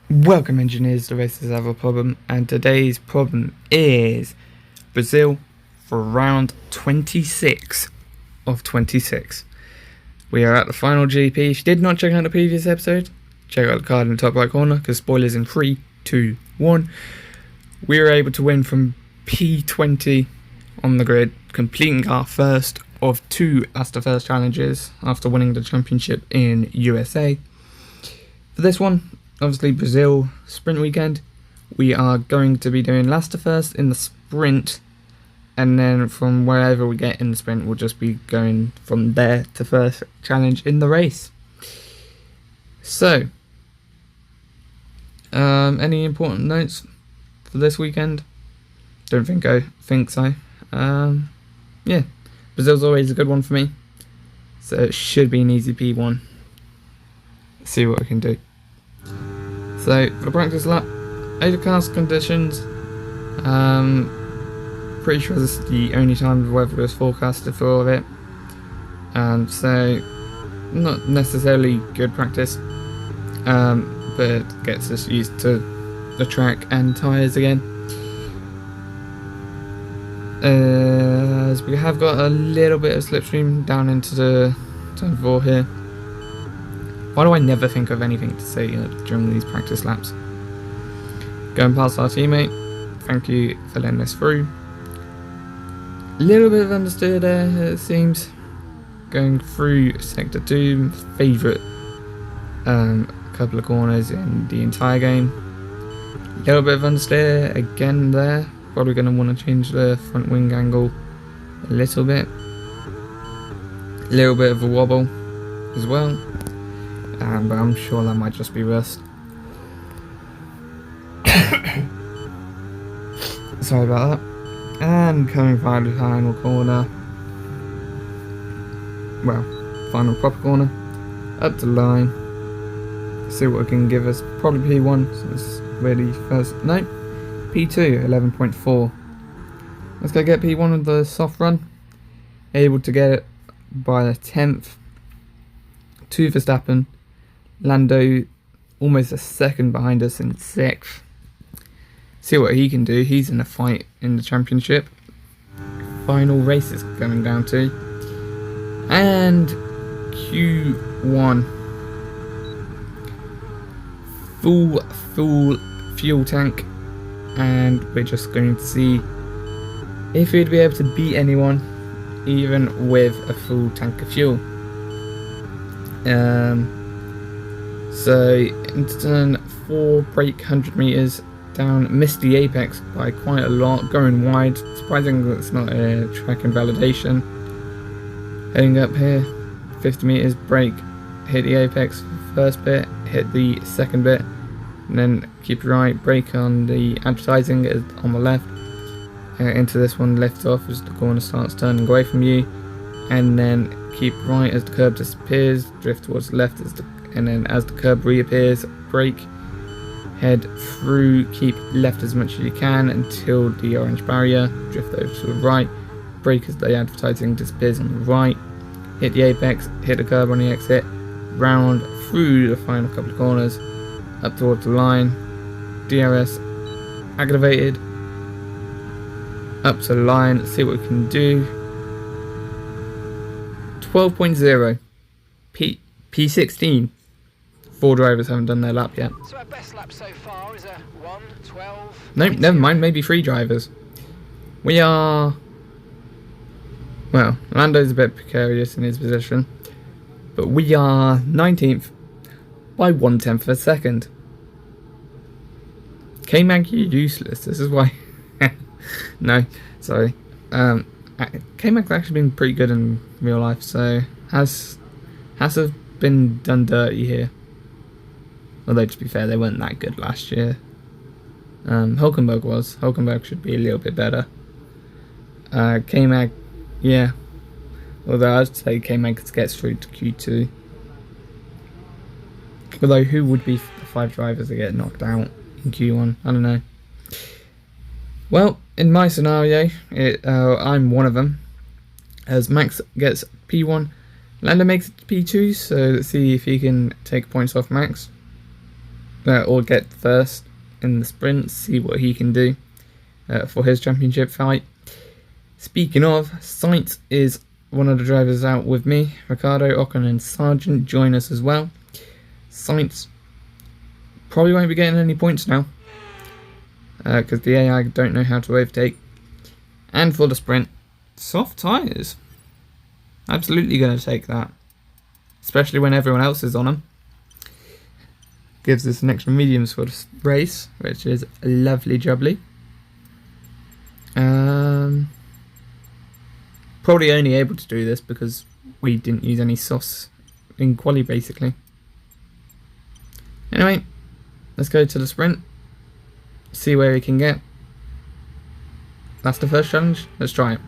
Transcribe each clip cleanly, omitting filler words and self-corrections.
Welcome engineers, the races have a problem, and today's problem is Brazil for round 26 of 26. We are at the final GP. If you did not check out the previous episode, check out the card in the top right corner, because spoilers in 3, 2, 1. We were able to win from P20 on the grid, completing our first of two Aston first challenges after winning the championship in USA. For this one, obviously Brazil sprint weekend, we are going to be doing last to first in the sprint, and then from wherever we get in the sprint we'll just be going from there to first challenge in the race. So any important notes for this weekend? Don't think so. Yeah, Brazil's always a good one for me, so it should be an easy P1. See what I can do. So for the practice lap, overcast conditions. Pretty sure this is the only time the weather is forecasted for all of it. So not necessarily good practice, but gets us used to the track and tyres again. As we have got a little bit of slipstream down into the turn 4 here. Why do I never think of anything to say during these practice laps? Going past our teammate, thank you for letting us through. A little bit of understeer there, it seems. Going through sector 2, favourite couple of corners in the entire game. A little bit of understeer again there. Probably going to want to change the front wing angle a little bit. A little bit of a wobble as well. But I'm sure that might just be rust. Sorry about that. And coming by the final corner. Well, final proper corner. Up the line. See what it can give us. Probably P1. So it's really first. No. P2, 11.4. Let's go get P1 with the soft run. Able to get it by the 10th. 2 Verstappen. Lando almost a second behind us in 6th. See what he can do. He's in a fight in the championship. Final race is coming down to. And Q1. Full fuel tank. And we're just going to see if we'd be able to beat anyone even with a full tank of fuel. So into turn 4, brake 100 meters down, missed the apex by quite a lot, going wide. Surprising that it's not a track invalidation. Heading up here, 50 meters, brake, hit the apex first bit, hit the second bit, and then keep right, brake on the advertising on the left. Into this one, lift off as the corner starts turning away from you, and then keep right as the curb disappears, drift towards the left and then as the curb reappears, brake, head through, keep left as much as you can until the orange barrier, drift over to the right, brake as the advertising disappears on the right, hit the apex, hit the curb on the exit, round through the final couple of corners, up towards the line, DRS activated, up to the line, let's see what we can do. 12.0, P16. 4 drivers haven't done their lap yet. So our best lap so far is a 1:12. Nope, never mind, maybe 3 drivers. We are... Well, Lando's a bit precarious in his position, but we are 19th by 1/10 of a second. K-Mag, you're useless, this is why... No, sorry. K-Mag's actually been pretty good in real life, so has been done dirty here. Although, to be fair, they weren't that good last year. Hulkenberg was. Hulkenberg should be a little bit better. K-Mag, yeah. Although I'd say K-Mag gets through to Q2. Although, who would be the 5 drivers that get knocked out in Q1? I don't know. Well, in my scenario, I'm one of them. As Max gets P1, Lando makes it to P2, so let's see if he can take points off Max. or get first in the sprint, see what he can do for his championship fight. Speaking of, Sainz is one of the drivers out with me. Ricardo, Ocon and Sargent join us as well. Sainz probably won't be getting any points now because the AI don't know how to overtake. And for the sprint, soft tyres. Absolutely going to take that, especially when everyone else is on them. Gives us an extra mediums for the race, which is lovely jubbly. Probably only able to do this because we didn't use any sauce in quali basically. Anyway, let's go to the sprint, see where we can get. That's the first challenge, let's try it.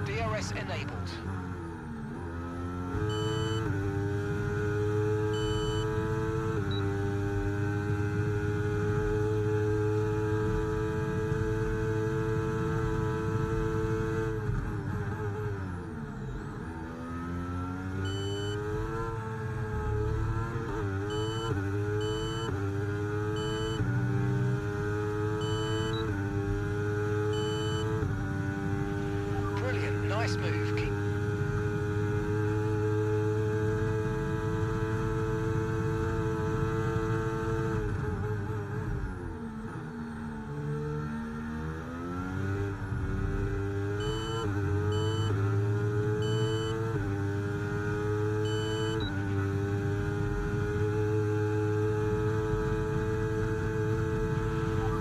DRS enabled. Nice move. Keep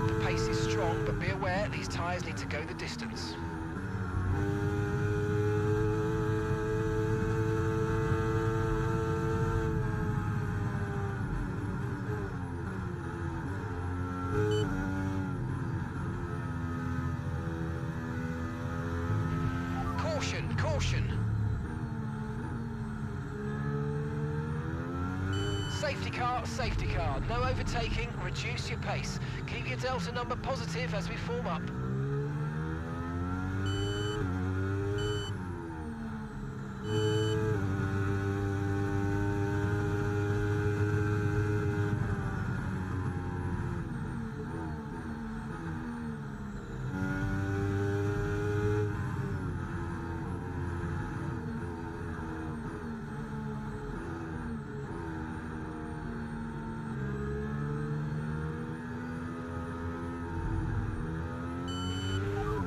the pace is strong, but be aware these tyres need to go the distance. Caution. Safety car. No overtaking, reduce your pace. Keep your delta number positive as we form up.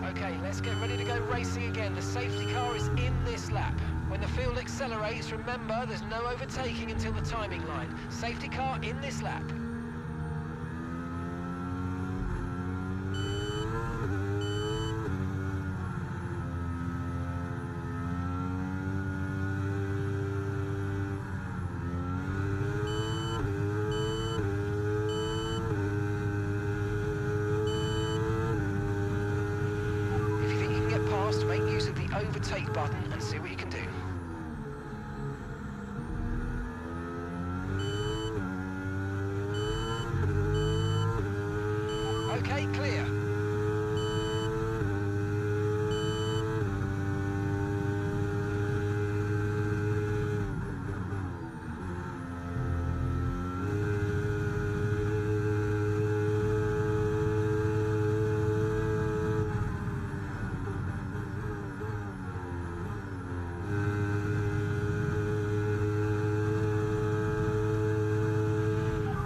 Okay, let's get ready to go racing again. The safety car is in this lap. When the field accelerates, remember there's no overtaking until the timing line. Safety car in this lap. overtake button and see what you can do. Okay, clear.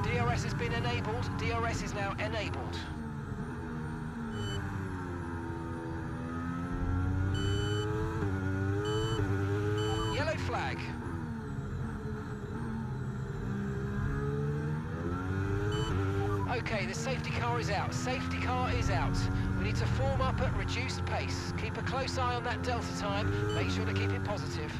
DRS has been enabled. DRS is now enabled. Yellow flag. Okay, the safety car is out. Safety car is out. We need to form up at reduced pace. Keep a close eye on that delta time. Make sure to keep it positive.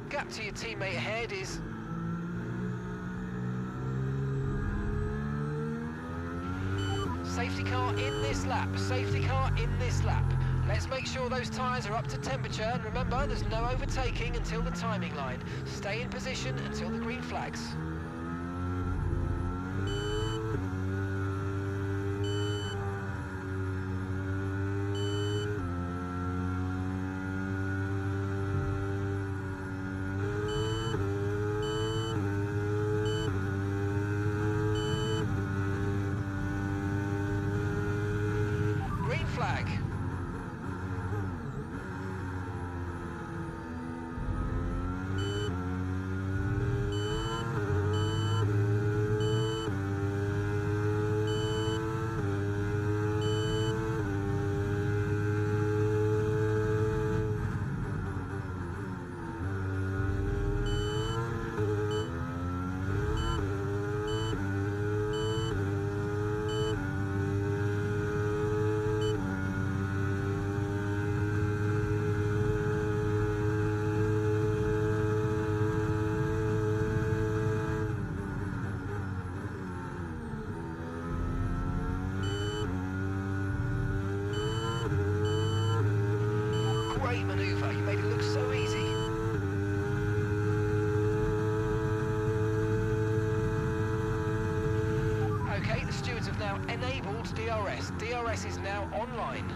Gap to your teammate ahead is... Safety car in this lap, safety car in this lap. Let's make sure those tyres are up to temperature, and remember there's no overtaking until the timing line. Stay in position until the green flags. Flag. Great manoeuvre, you made it look so easy. Okay, the stewards have now enabled DRS. DRS is now online.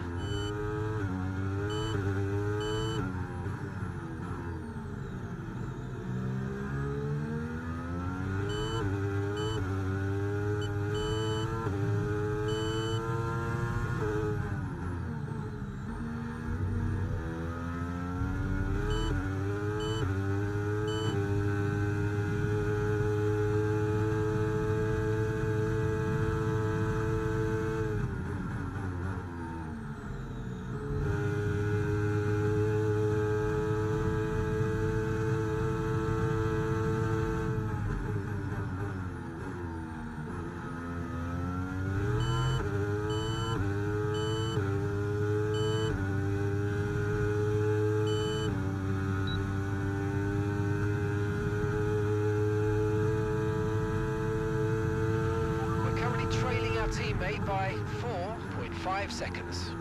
Teammate by 4.5 seconds.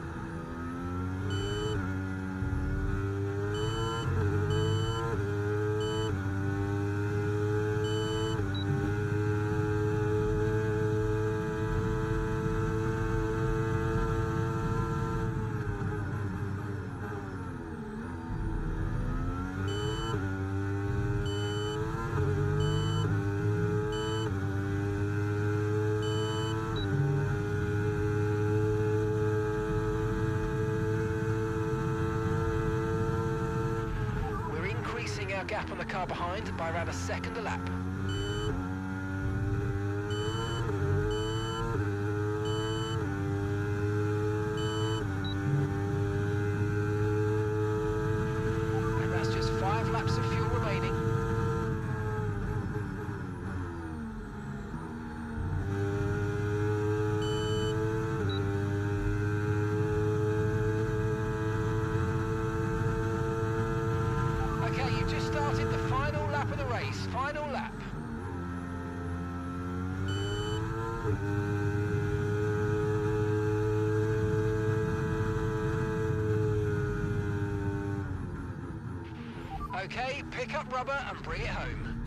Gap on the car behind by around a second a lap. And that's just 5 laps of fuel remaining. Okay, pick up rubber and bring it home.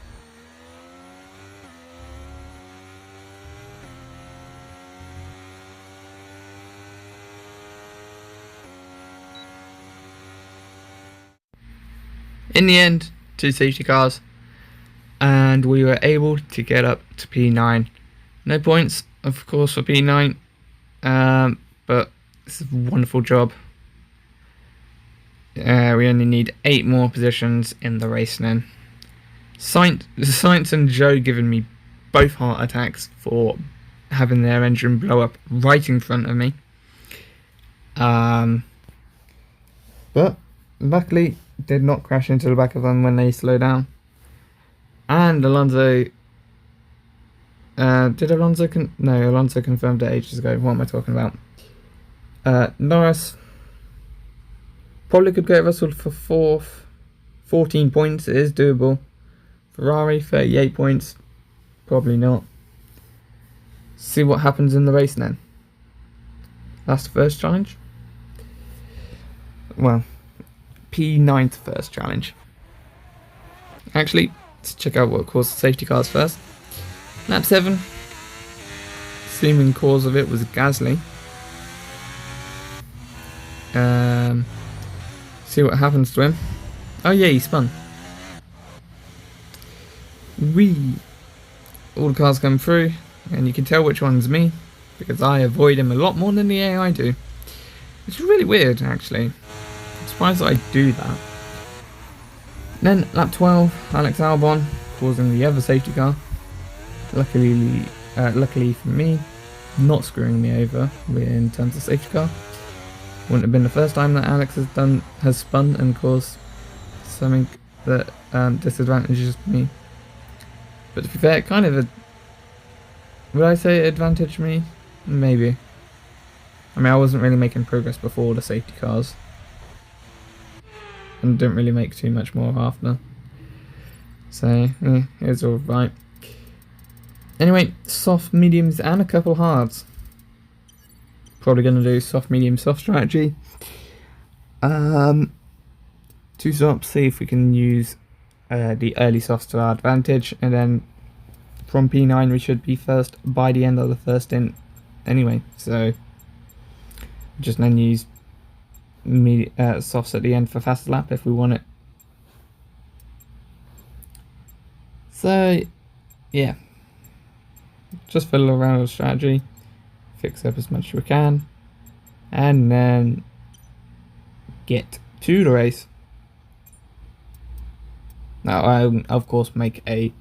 In the end, 2 safety cars, and we were able to get up to P9. No points, of course, for P9, but it's a wonderful job. We only need 8 more positions in the race now. Sainz and Joe giving me both heart attacks for having their engine blow up right in front of me. But luckily did not crash into the back of them when they slowed down. And Alonso, Alonso confirmed it ages ago. What am I talking about? Norris probably could get Russell for 4th. 14 points, it is doable. Ferrari, 38 points, probably not. See what happens in the race then. That's the first challenge. Well, P9's first challenge. Actually, let's check out what caused the safety cars first. Lap 7. Assuming cause of it was Gasly. See what happens to him. Oh yeah, he spun. All the cars come through, and you can tell which one's me, because I avoid him a lot more than the AI do. It's really weird, actually. I'm surprised that I do that. Then, lap 12, Alex Albon, causing the other safety car. Luckily for me, not screwing me over in terms of safety car. Wouldn't have been the first time that Alex has spun and caused something that disadvantages me. But to be fair, would I say it advantaged me? Maybe. I mean, I wasn't really making progress before the safety cars, and didn't really make too much more after. So, it's alright. Anyway, soft, mediums, and a couple hards. Probably going to do soft, medium, soft strategy. 2 stops, see if we can use the early softs to our advantage, and then from P9 we should be first by the end of the first stint anyway, so just then use softs at the end for fast lap if we want it. So yeah, just fiddle around with strategy, fix up as much as we can, and then get to the race. Now I of course make a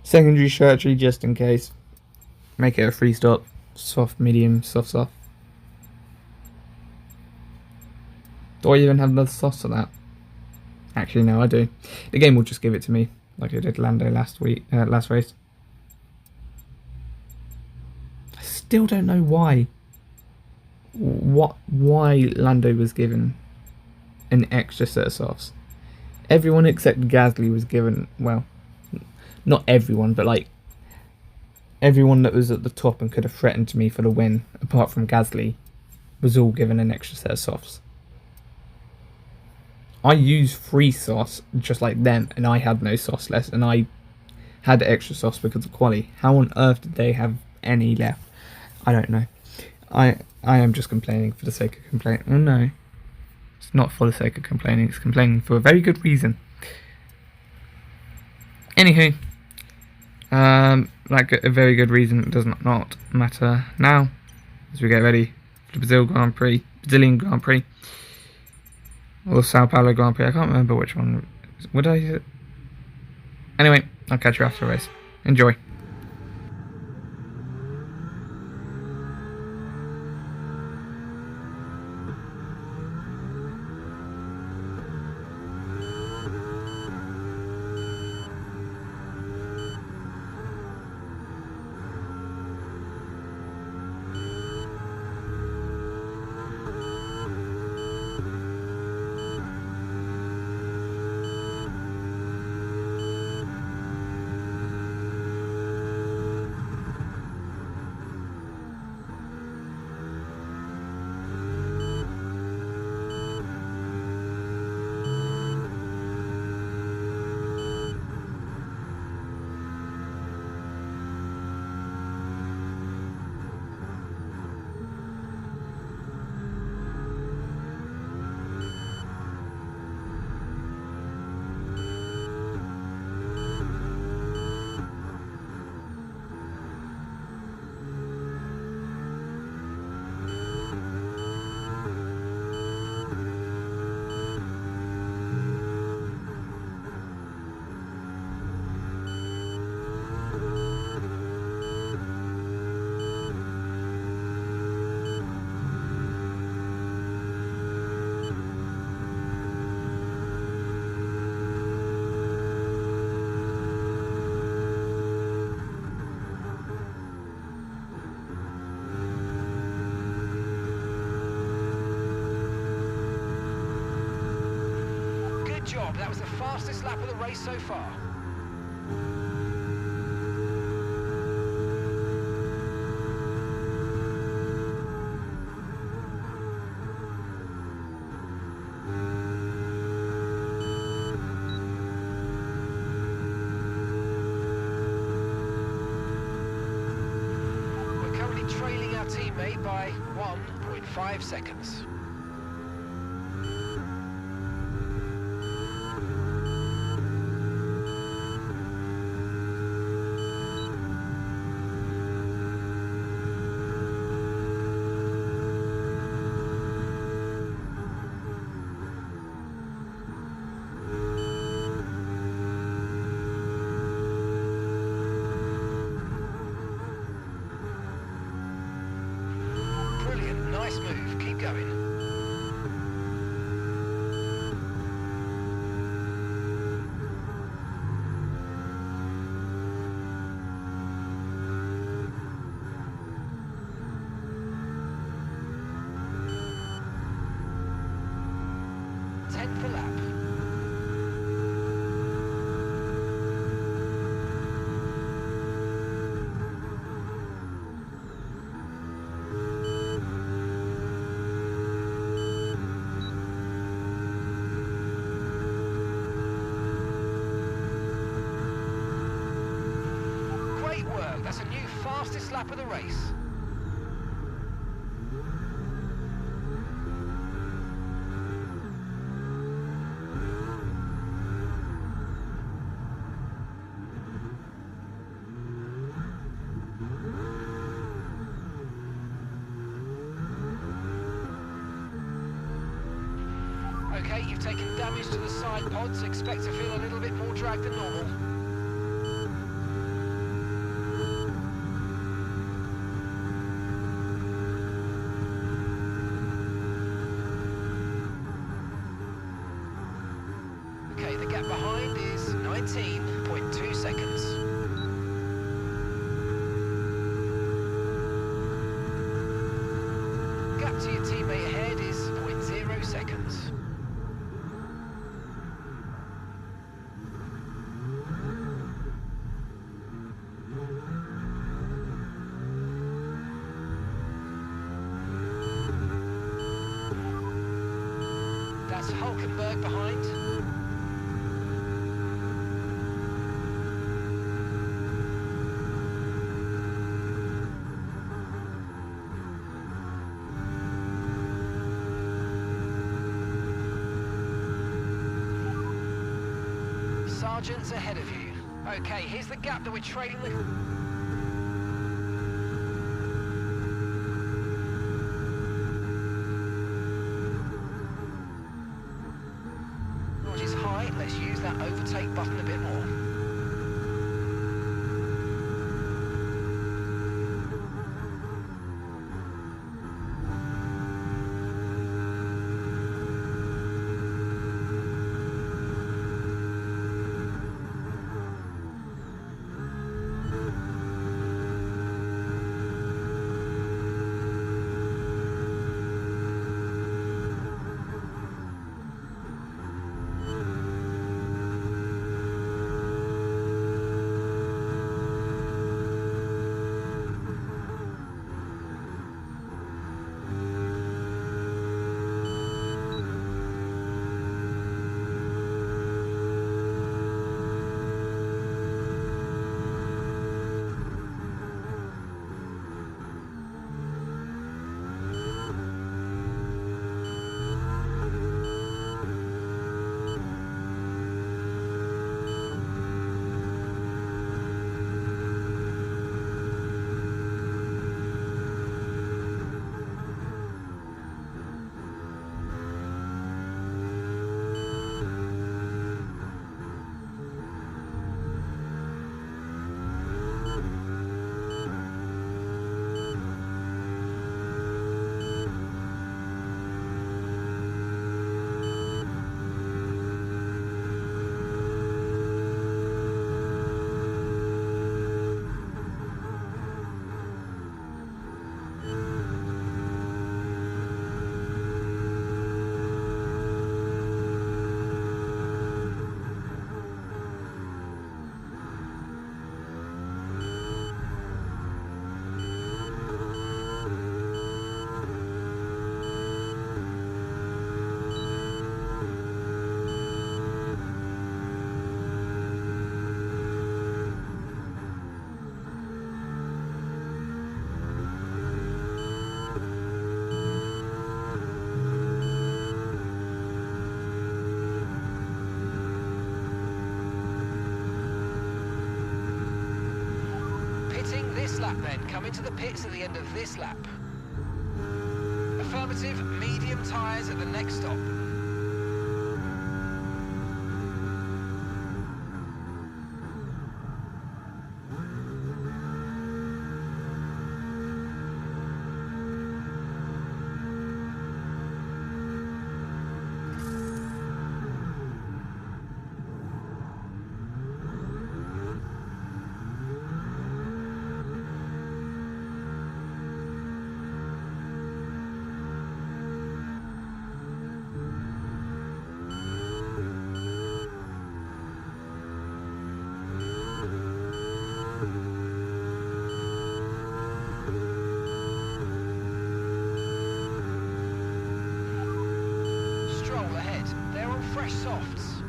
secondary strategy just in case. Make it a 3 stop, soft, medium, soft, soft. Do I even have the softs for that? Actually no, I do. The game will just give it to me like it did Lando last race. I still don't know why Lando was given an extra set of softs. Everyone except Gasly was given, well, not everyone, but like everyone that was at the top and could have threatened me for the win, apart from Gasly, was all given an extra set of softs. I used 3 softs just like them, and I had no softs left, and I had extra softs because of quali. How on earth did they have any left? I don't know. I am just complaining for the sake of complaining. Oh no. It's not for the sake of complaining, it's complaining for a very good reason. Anywho, like a very good reason does not matter now, as we get ready for the Brazilian Grand Prix, or Sao Paulo Grand Prix. I can't remember which one. Would I? Anyway, I'll catch you after the race. Enjoy. fastest lap of the race so far. We're currently trailing our teammate by 1.5 seconds. Nice move, keep going. Tenth lap. That's a new fastest lap of the race. Okay, you've taken damage to the side pods. Expect to feel a little bit more drag than normal. The gap behind is 19.2 seconds. Gap to your teammate ahead is 0.0 seconds. That's Hulkenberg behind. Sargent's ahead of you. Okay, here's the gap that we're trading with. Which is high, let's use that overtake button a bit more. Pitting this lap then. Come into the pits at the end of this lap. Affirmative, medium tyres at the next stop.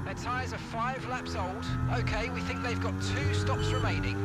Their tyres are 5 laps old. Okay, we think they've got 2 stops remaining.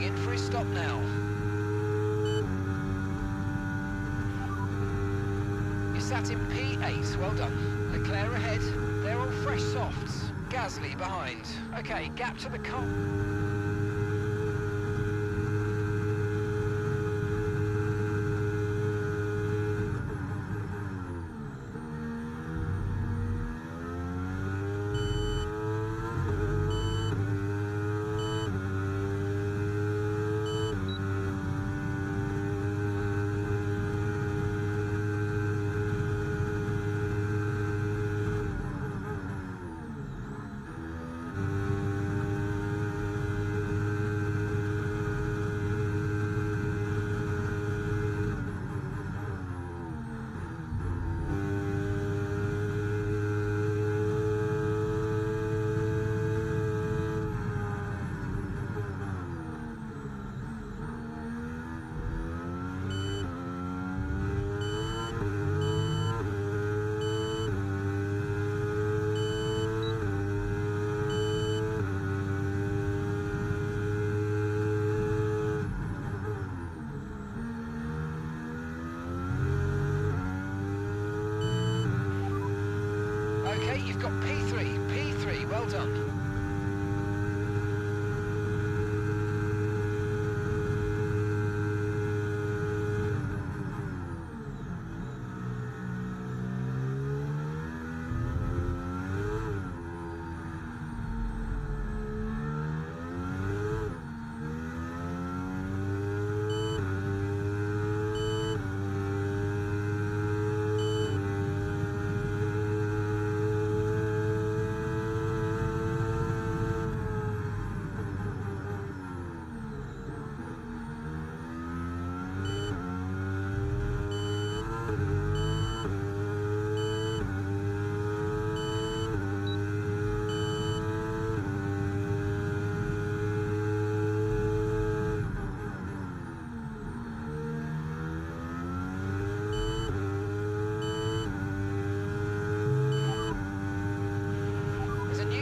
coming in for his stop now. You sat in P8, well done. Leclerc ahead, they're all fresh softs. Gasly behind. Okay, gap to the car. You've got P3, well done.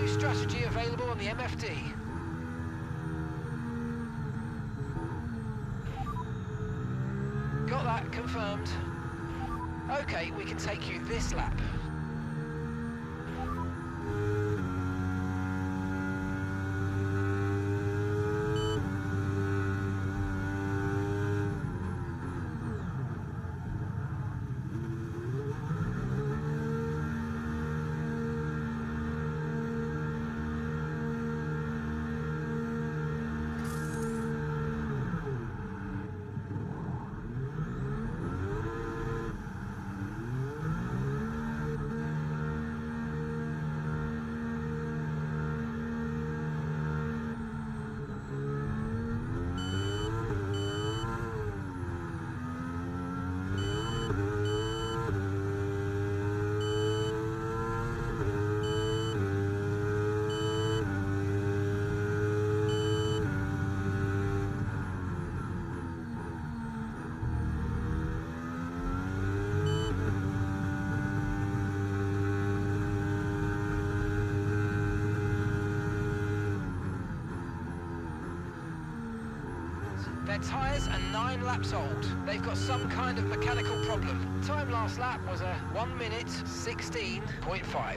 Strategy available on the MFD. Got that confirmed. Okay, we can take you this lap. Their tyres are 9 laps old. They've got some kind of mechanical problem. Time last lap was a 1 minute 16.5.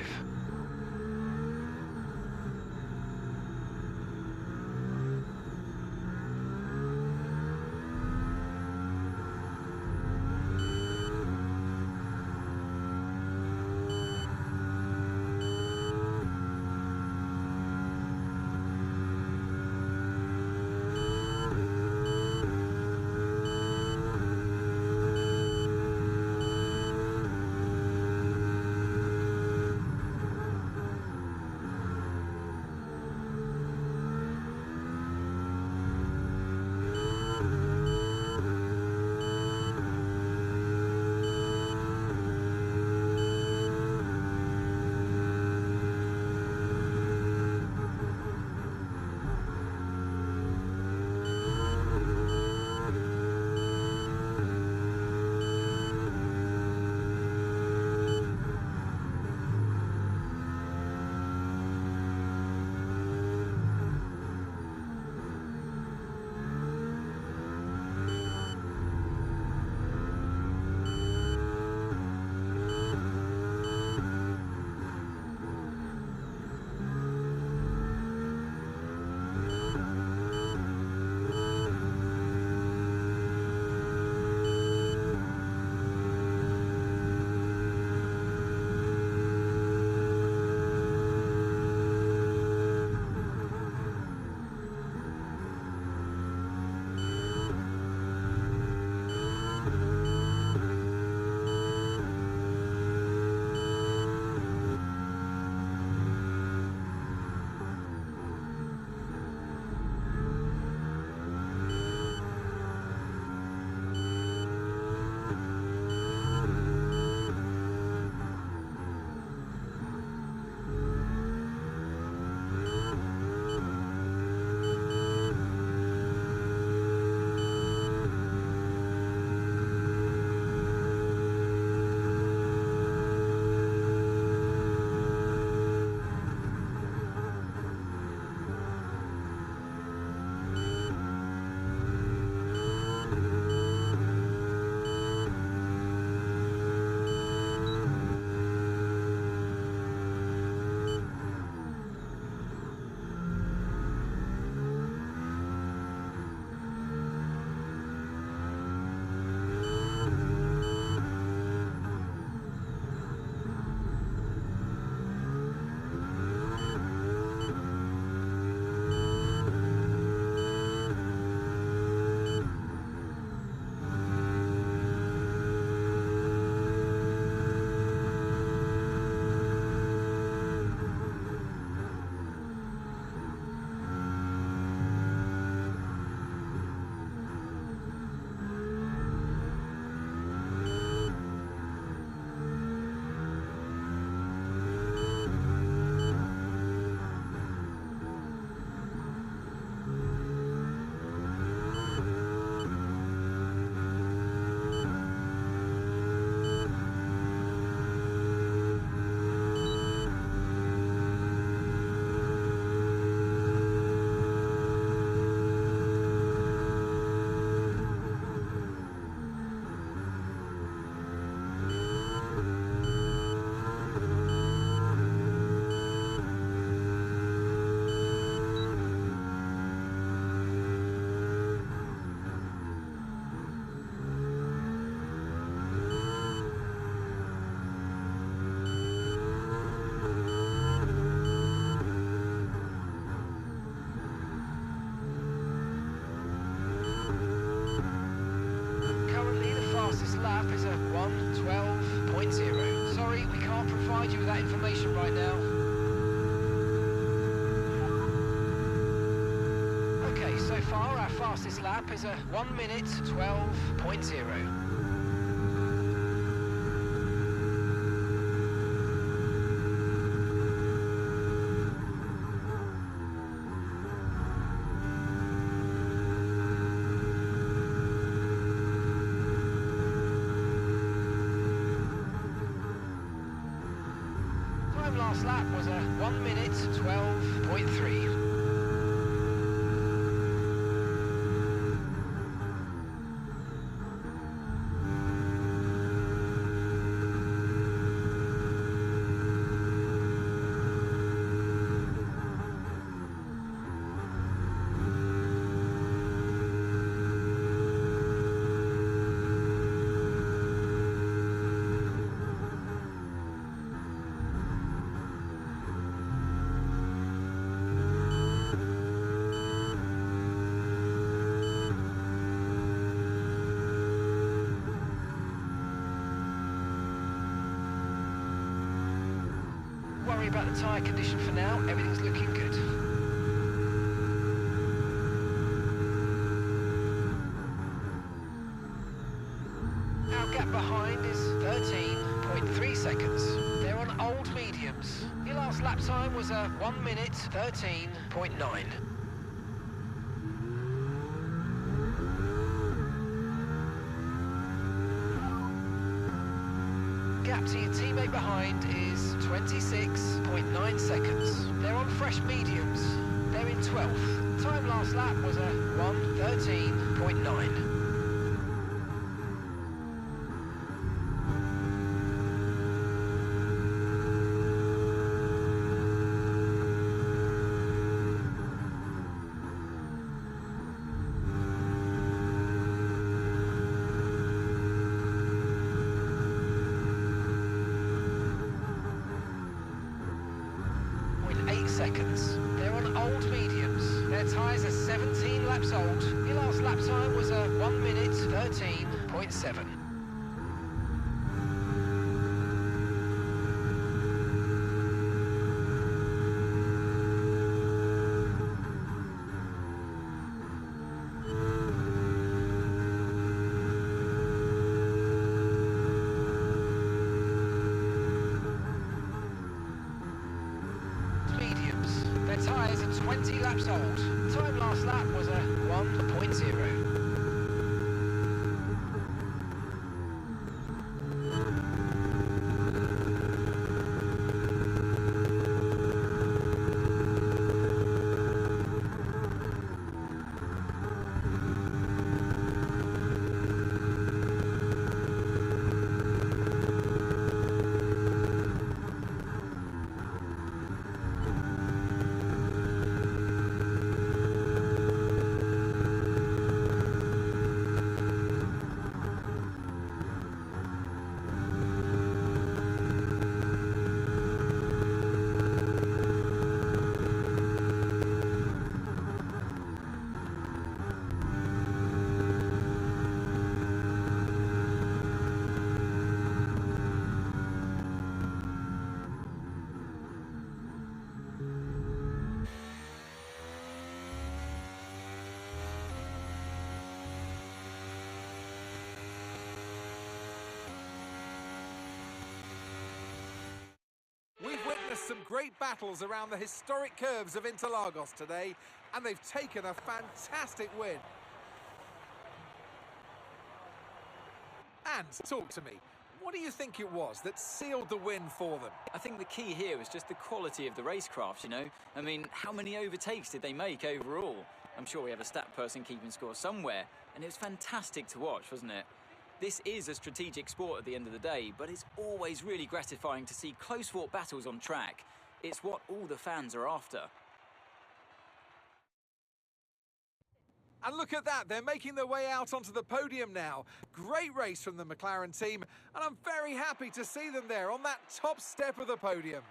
line now. Okay, so far our fastest lap is a 1 minute 12.0. Last lap was a 1 minute 12.3. Worry about the tyre condition for now, everything's looking good. Our gap behind is 13.3 seconds. They're on old mediums. Your last lap time was a 1 minute 13.9. Gap to your teammate behind is 26.9 seconds. They're on fresh mediums. They're in 12th. Time last lap was a 1:13.9. Seconds. They're on old mediums. Their tyres are 17 laps old. Your last lap time was a 1 minute 13.7. Tyres are 20 laps old. Time last lap was a 1.0. We've witnessed some great battles around the historic curves of Interlagos today, and they've taken a fantastic win. And talk to me, what do you think it was that sealed the win for them? I think the key here was just the quality of the racecraft, you know? I mean, how many overtakes did they make overall? I'm sure we have a stat person keeping score somewhere, and it was fantastic to watch, wasn't it? This is a strategic sport at the end of the day, but it's always really gratifying to see close-fought battles on track. It's what all the fans are after. And look at that, they're making their way out onto the podium now. Great race from the McLaren team, and I'm very happy to see them there on that top step of the podium.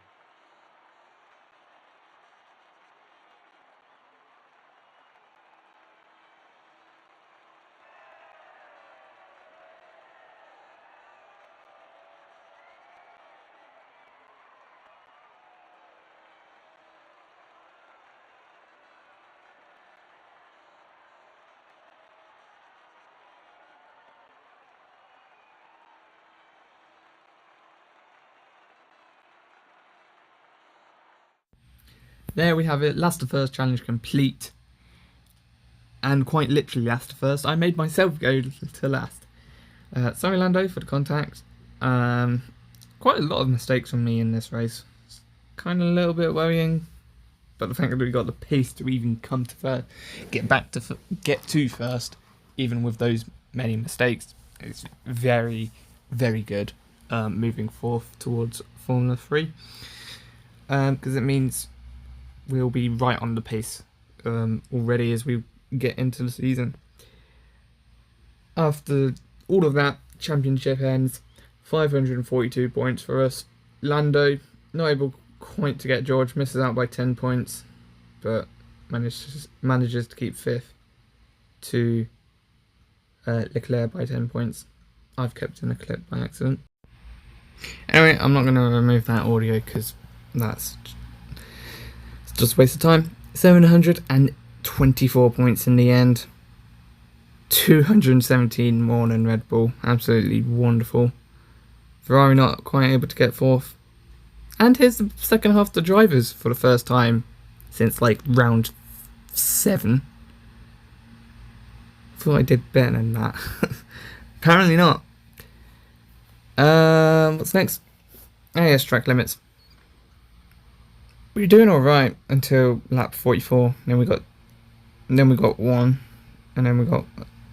there we have it. Last to first challenge complete. And quite literally last to first. I made myself go to last. Sorry, Lando, for the contact. Quite a lot of mistakes from me in this race. It's kind of a little bit worrying. But the fact that we got the pace to even come to first, get to first, even with those many mistakes, is very, very good. Moving forth towards Formula 3. Because it means we'll be right on the pace already as we get into the season. After all of that, championship ends, 542 points for us. Lando, not able quite to get George, misses out by 10 points, but manages to keep 5th to Leclerc by 10 points. I've kept in a clip by accident. Anyway, I'm not going to remove that audio because that's just a waste of time. 724 points in the end. 217 more than Red Bull. Absolutely wonderful. Ferrari not quite able to get 4th. And here's the second half of the drivers for the first time since like round 7. I thought I did better than that. Apparently not. What's next? Oh yes, track limits. We were doing alright until lap 44. Then we got one, and then we got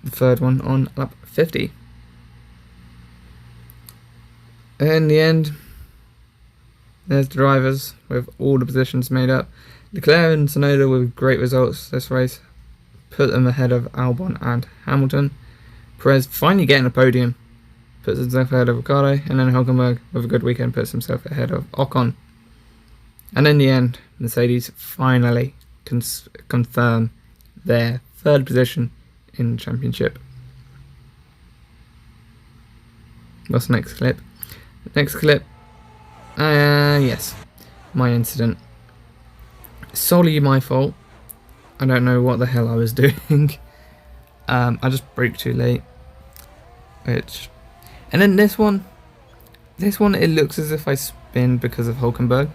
the third one on lap 50. In the end, there's the drivers with all the positions made up. Leclerc and Tsunoda with great results this race, put them ahead of Albon and Hamilton. Perez finally getting a podium, puts himself ahead of Ricciardo, and then Hülkenberg with a good weekend puts himself ahead of Ocon. And in the end, Mercedes finally confirm their 3rd position in the championship. What's the next clip? Next clip, yes, my incident. Solely my fault. I don't know what the hell I was doing. I just braked too late. And then this one, it looks as if I spin because of Hülkenberg.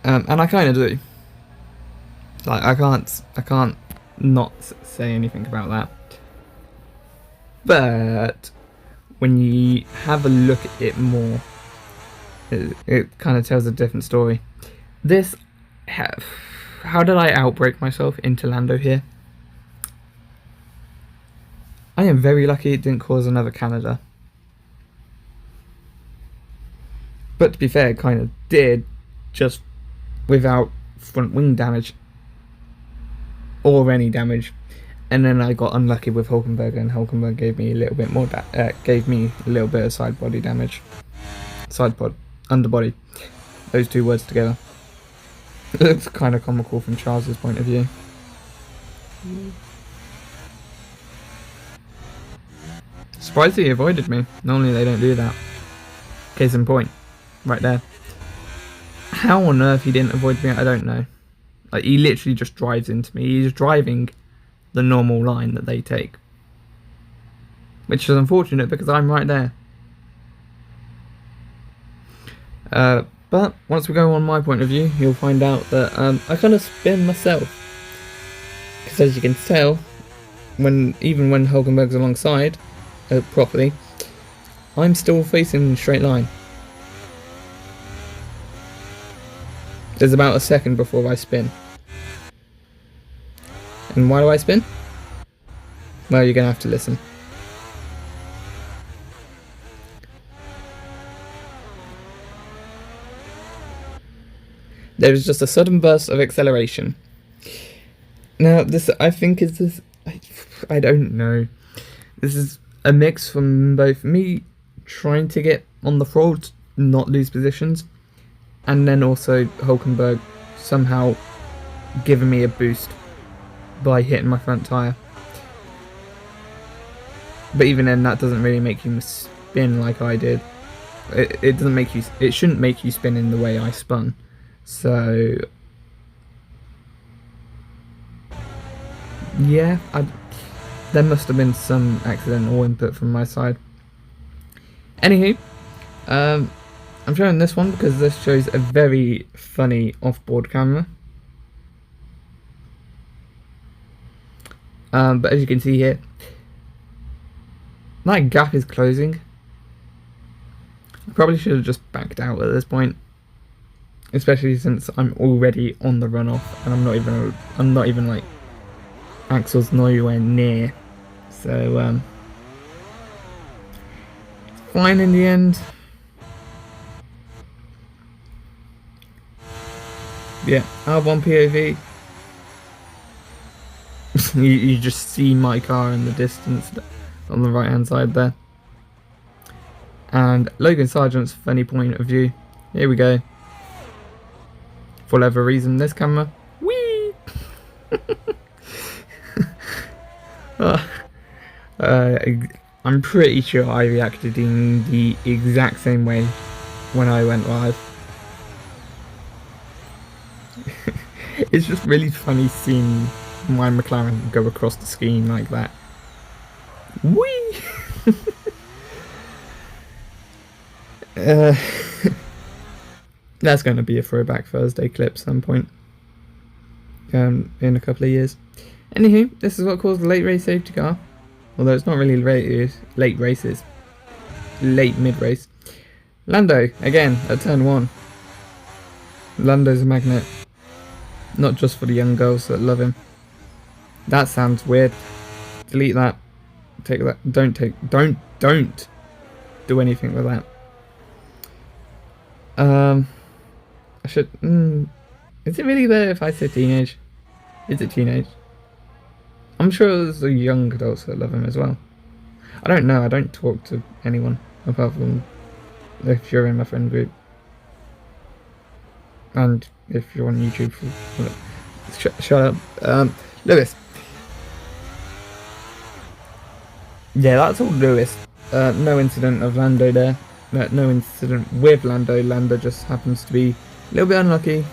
And I kind of do. Like I can't not say anything about that. But when you have a look at it more, it kind of tells a different story. How did I outbrake myself into Lando here? I am very lucky it didn't cause another Canada. But to be fair, it kind of did, just without front wing damage. Or any damage. And then I got unlucky with Hülkenberg, and Hülkenberg gave me a little bit more gave me a little bit of side body damage. Underbody. Those two words together. It looks kind of comical from Charles's point of view. Surprised he avoided me. Normally they don't do that. Case in point. Right there. How on earth he didn't avoid me, I don't know. Like, he literally just drives into me. He's driving the normal line that they take. Which is unfortunate because I'm right there. But once we go on my point of view, you'll find out that I kind of spin myself. Because as you can tell, even when Hülkenberg's alongside properly, I'm still facing a straight line. There's about a second before I spin. And why do I spin? Well, you're going to have to listen. There was just a sudden burst of acceleration. Now, this, I think, is this... I don't know. This is a mix from both me trying to get on the throttle to not lose positions, and then also Hülkenberg somehow giving me a boost by hitting my front tyre. But even then, that doesn't really make you spin like I did. It doesn't make you. It shouldn't make you spin in the way I spun. So yeah, there must have been some accidental input from my side. Anywho, I'm showing this one because this shows a very funny off-board camera. But as you can see here, that gap is closing. I probably should have just backed out at this point, especially since I'm already on the runoff and I'm not even like Axel's nowhere near. So it's fine in the end. Yeah, R1 POV. you just see my car in the distance on the right hand side there. And Logan Sargent's funny point of view. Here we go. For whatever reason, this camera. Whee! I'm pretty sure I reacted in the exact same way when I went live. It's just really funny seeing my McLaren go across the screen like that. Whee! That's going to be a throwback Thursday clip some point in a couple of years. Anywho, this is what caused the late race safety car. Although it's not really late races. Late mid-race. Lando, again, at turn 1. Lando's a magnet. Not just for the young girls that love him. That sounds weird. Delete that. Take that. Don't do anything with that. I should. Is it really there if I say teenage? Is it teenage? I'm sure there's the young adults that love him as well. I don't know. I don't talk to anyone apart from if you're in my friend group. And if you're on YouTube, shut up. Lewis. Yeah, that's all Lewis. No incident of Lando there. No incident with Lando. Lando just happens to be a little bit unlucky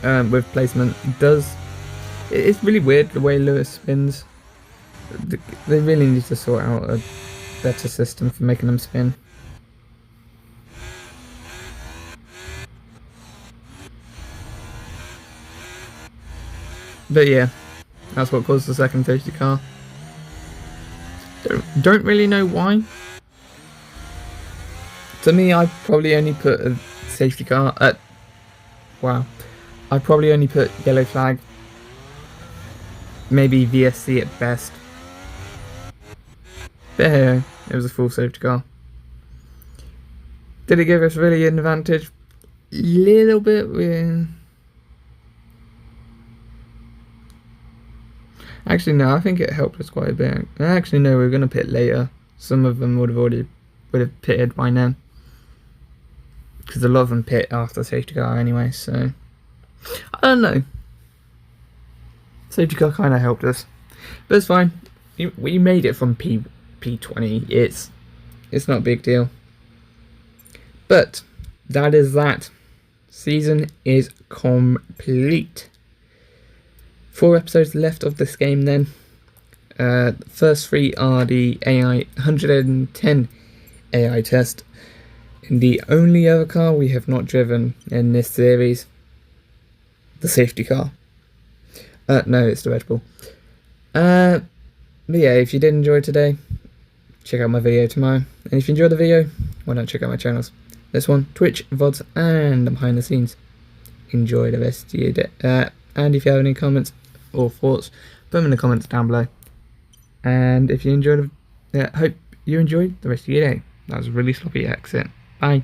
with placement. It's really weird the way Lewis spins. They really need to sort out a better system for making them spin. But yeah, that's what caused the second safety car. Don't really know why. To me, I probably only put a safety car at... Wow. I probably only put yellow flag. Maybe VSC at best. But hey, it was a full safety car. Did it give us really an advantage? Little bit. Actually, no, I think it helped us quite a bit. Actually, no, we were going to pit later. Some of them would have pitted by now. Because a lot of them pit after safety car anyway, so... I don't know. Safety car kind of helped us. But it's fine. We made it from P20. It's not a big deal. But, that is that. Season is complete. 4 episodes left of this game then. First 3 are the AI 110 AI test. And the only other car we have not driven in this series, the safety car. No, it's the Red Bull. But yeah, if you did enjoy today, check out my video tomorrow. And if you enjoyed the video, why not check out my channels? This one, Twitch, VODs, and behind the scenes. Enjoy the rest of your day. And if you have any comments or thoughts, put them in the comments down below. And if you enjoyed, hope you enjoyed the rest of your day. That was a really sloppy exit. Bye.